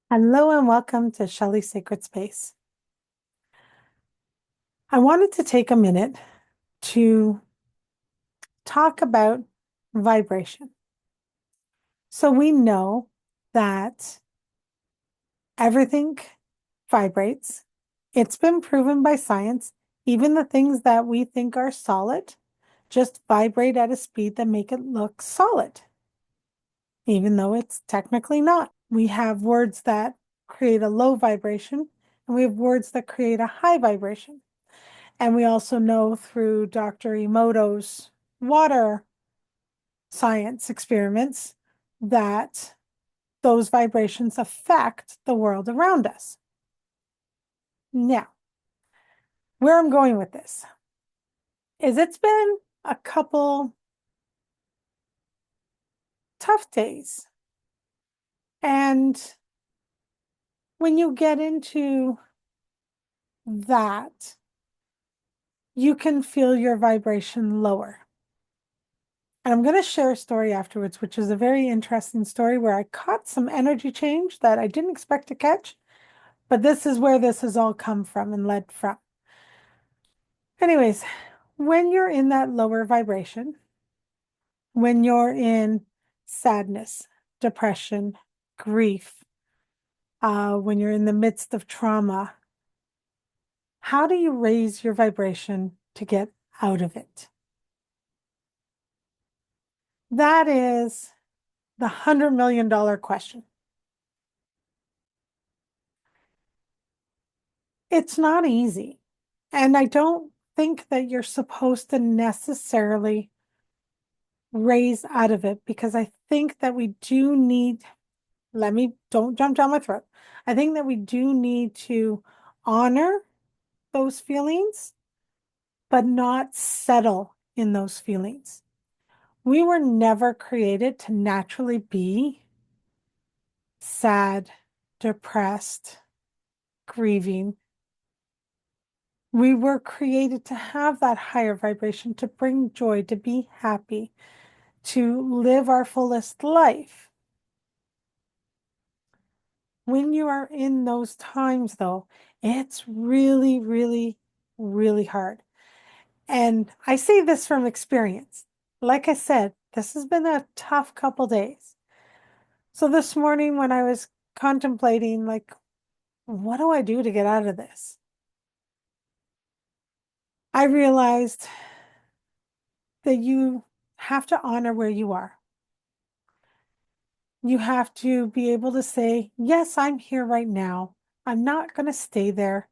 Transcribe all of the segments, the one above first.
Hello and welcome to Shelley Sacred Space. I wanted to take a minute to talk about vibration. So we know that everything vibrates. It's been proven by science. Even the things that we think are solid just vibrate at a speed that make it look solid, even though it's technically not. We have words that create a low vibration, and we have words that create a high vibration. And we also know through Dr. Emoto's water science experiments that those vibrations affect the world around us. Now, where I'm going with this is it's been a couple tough days. And when you get into that, you can feel your vibration lower. And I'm going to share a story afterwards, which is a very interesting story where I caught some energy change that I didn't expect to catch. But this is where this has all come from and led from. Anyways, when you're in that lower vibration, when you're in sadness, depression, grief, when you're in the midst of trauma, how do you raise your vibration to get out of it? That is the $100 million question. It's not easy. And I don't think that you're supposed to necessarily raise out of it because I think that we do need, don't jump down my throat. I think that we do need to honor those feelings, but not settle in those feelings. We were never created to naturally be sad, depressed, grieving. We were created to have that higher vibration, to bring joy, to be happy, to live our fullest life. When you are in those times, though, it's really, really, really hard. And I say this from experience. Like I said, this has been a tough couple days. So this morning when I was contemplating, like, what do I do to get out of this? I realized that you have to honor where you are. You have to be able to say, yes, I'm here right now. I'm not going to stay there,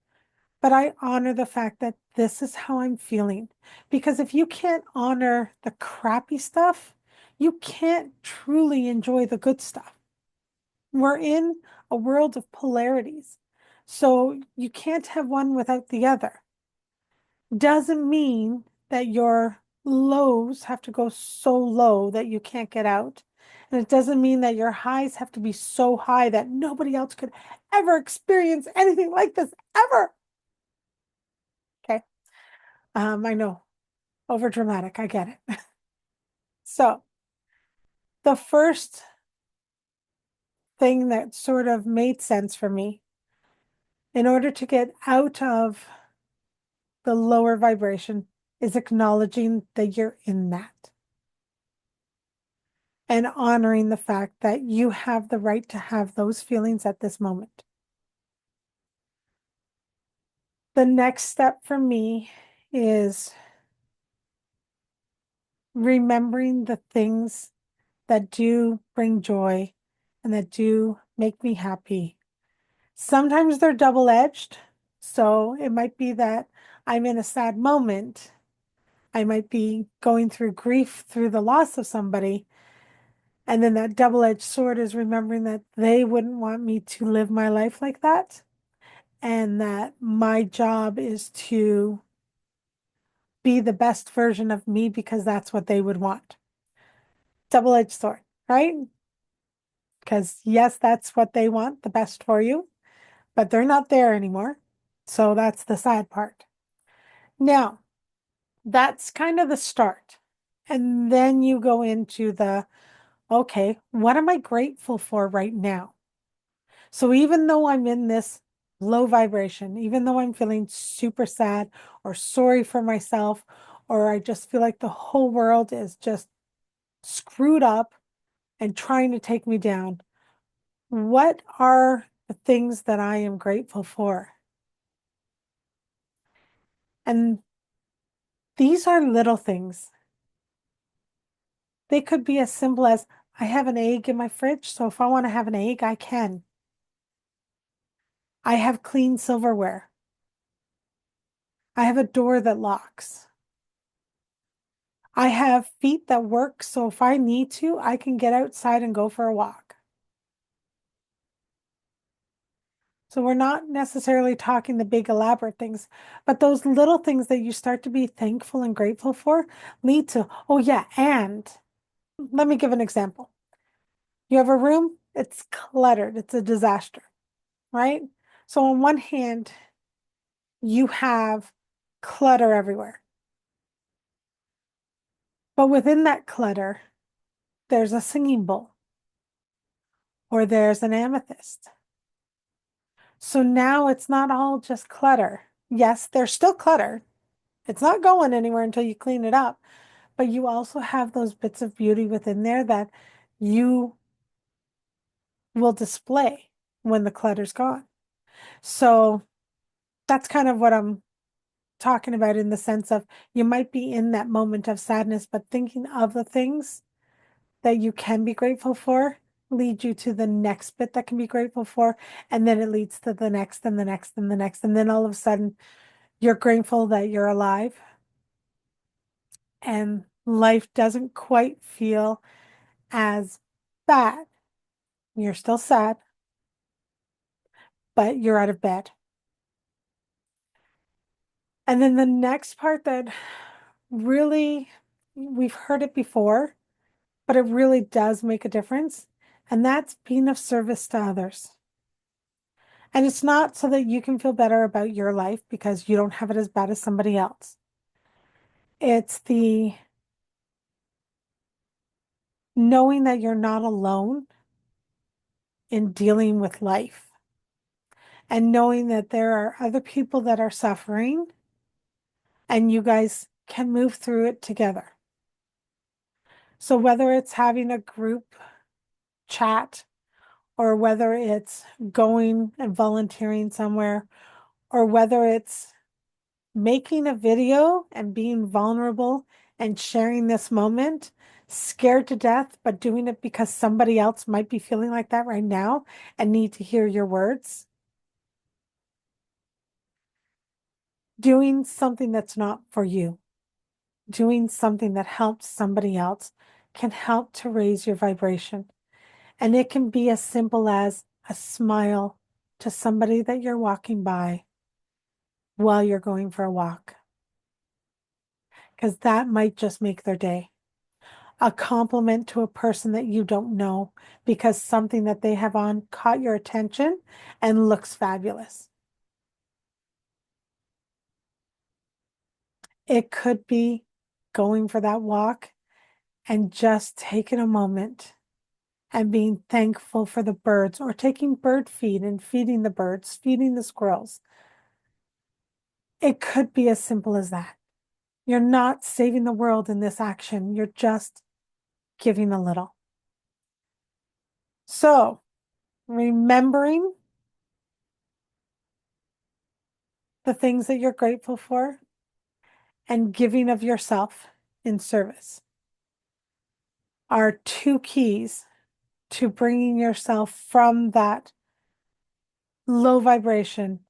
but I honor the fact that this is how I'm feeling. Because if you can't honor the crappy stuff, you can't truly enjoy the good stuff. We're in a world of polarities. So you can't have one without the other. Doesn't mean that your lows have to go so low that you can't get out. And it doesn't mean that your highs have to be so high that nobody else could ever experience anything like this ever. Okay. I know, over dramatic. I get it. So the first thing that sort of made sense for me in order to get out of the lower vibration is acknowledging that you're in that and honoring the fact that you have the right to have those feelings at this moment. The next step for me is remembering the things that do bring joy and that do make me happy. Sometimes they're double-edged. So it might be that I'm in a sad moment. I might be going through grief through the loss of somebody. And then that double-edged sword is remembering that they wouldn't want me to live my life like that. And that my job is to be the best version of me because that's what they would want. Double-edged sword, right? Because yes, that's what they want, the best for you, but they're not there anymore. So that's the sad part. Now, that's kind of the start. And then you go into the, okay, what am I grateful for right now? So even though I'm in this low vibration, even though I'm feeling super sad or sorry for myself, or I just feel like the whole world is just screwed up and trying to take me down, what are the things that I am grateful for? And these are little things. They could be as simple as I have an egg in my fridge, so if I want to have an egg, I can. I have clean silverware. I have a door that locks. I have feet that work, so if I need to, I can get outside and go for a walk. So we're not necessarily talking the big elaborate things, but those little things that you start to be thankful and grateful for lead to, oh yeah, and let me give an example. You have a room, it's cluttered, it's a disaster, right? So on one hand, you have clutter everywhere. But within that clutter, there's a singing bowl or there's an amethyst. So now it's not all just clutter. Yes, there's still clutter. It's not going anywhere until you clean it up, but you also have those bits of beauty within there that you will display when the clutter's gone. So that's kind of what I'm talking about in the sense of you might be in that moment of sadness, but thinking of the things that you can be grateful for lead you to the next bit that can be grateful for. And then it leads to the next and the next and the next. And then all of a sudden, you're grateful that you're alive and life doesn't quite feel as bad. You're still sad, but you're out of bed. And then the next part that really, we've heard it before, but it really does make a difference. And that's being of service to others. And it's not so that you can feel better about your life because you don't have it as bad as somebody else. It's the knowing that you're not alone in dealing with life and knowing that there are other people that are suffering and you guys can move through it together. So whether it's having a group chat or whether it's going and volunteering somewhere or whether it's making a video and being vulnerable and sharing this moment, scared to death, but doing it because somebody else might be feeling like that right now and need to hear your words. Doing something that's not for you, doing something that helps somebody else can help to raise your vibration. And it can be as simple as a smile to somebody that you're walking by while you're going for a walk, because that might just make their day. A compliment to a person that you don't know because something that they have on caught your attention and looks fabulous. It could be going for that walk and just taking a moment and being thankful for the birds or taking bird feed and feeding the birds, feeding the squirrels. It could be as simple as that. You're not saving the world in this action. You're just giving a little. So, remembering the things that you're grateful for and giving of yourself in service are two keys to bringing yourself from that low vibration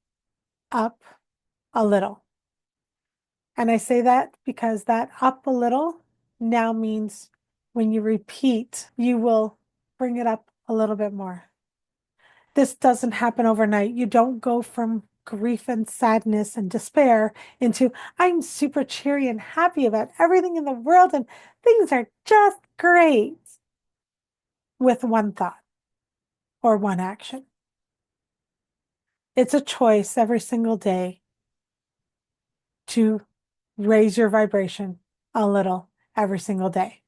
up a little. And I say that because that up a little now means when you repeat, you will bring it up a little bit more. This doesn't happen overnight. You don't go from grief and sadness and despair into I'm super cheery and happy about everything in the world and things are just great with one thought or one action. It's a choice every single day to raise your vibration a little every single day.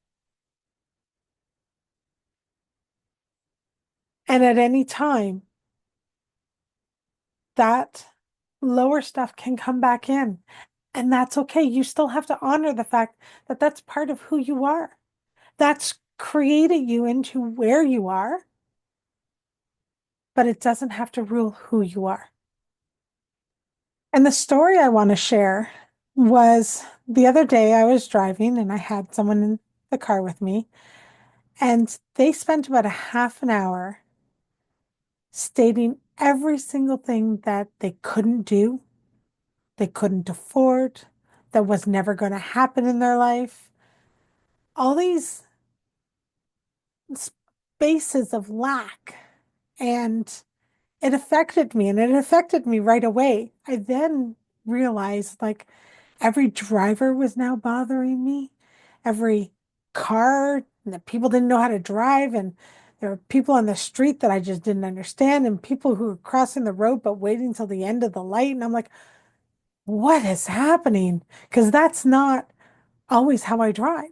And at any time, that lower stuff can come back in. And that's okay. You still have to honor the fact that that's part of who you are. That's created you into where you are, but it doesn't have to rule who you are. And the story I want to share was the other day I was driving and I had someone in the car with me, and they spent about a half an hour stating every single thing that they couldn't do, they couldn't afford, that was never going to happen in their life. All these spaces of lack. And it affected me, and it affected me right away. I then realized like every driver was now bothering me, every car that people didn't know how to drive, and there were people on the street that I just didn't understand, and people who were crossing the road but waiting till the end of the light. And I'm like, what is happening? Because that's not always how I drive.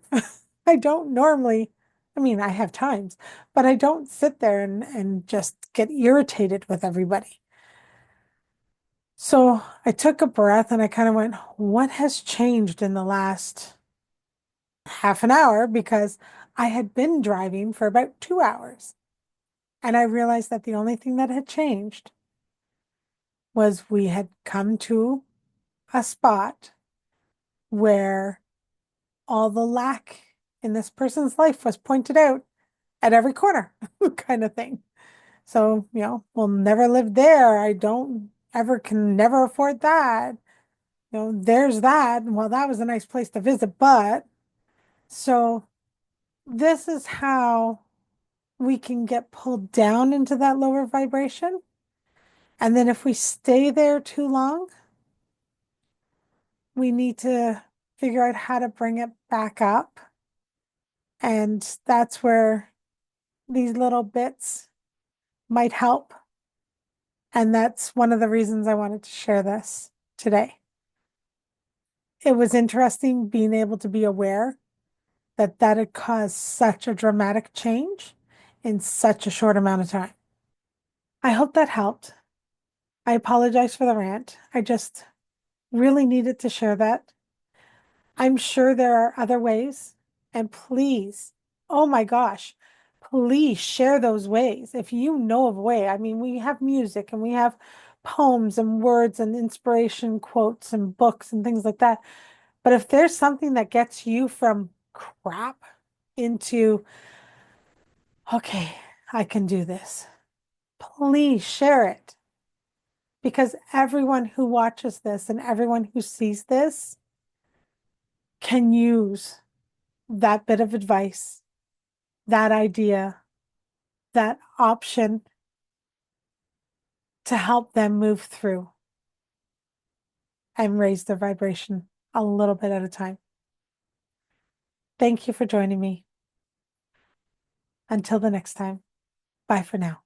I don't normally, I mean, I have times, but I don't sit there and just get irritated with everybody. So I took a breath and I kind of went, what has changed in the last half an hour? Because I had been driving for about 2 hours. And I realized that the only thing that had changed was we had come to a spot where all the lack in this person's life was pointed out at every corner, kind of thing. So, we'll never live there. I don't ever can never afford that. There's that. Well, that was a nice place to visit, but so this is how we can get pulled down into that lower vibration. And then if we stay there too long, we need to figure out how to bring it back up. And that's where these little bits might help. And that's one of the reasons I wanted to share this today. It was interesting being able to be aware that that had caused such a dramatic change in such a short amount of time. I hope that helped. I apologize for the rant. I just really needed to share that. I'm sure there are other ways, and please, oh my gosh, please share those ways. If you know of a way, I mean, we have music and we have poems and words and inspiration quotes and books and things like that. But if there's something that gets you from crap into, okay, I can do this, please share it. Because everyone who watches this and everyone who sees this can use that bit of advice, that idea, that option to help them move through and raise their vibration a little bit at a time. Thank you for joining me. Until the next time, bye for now.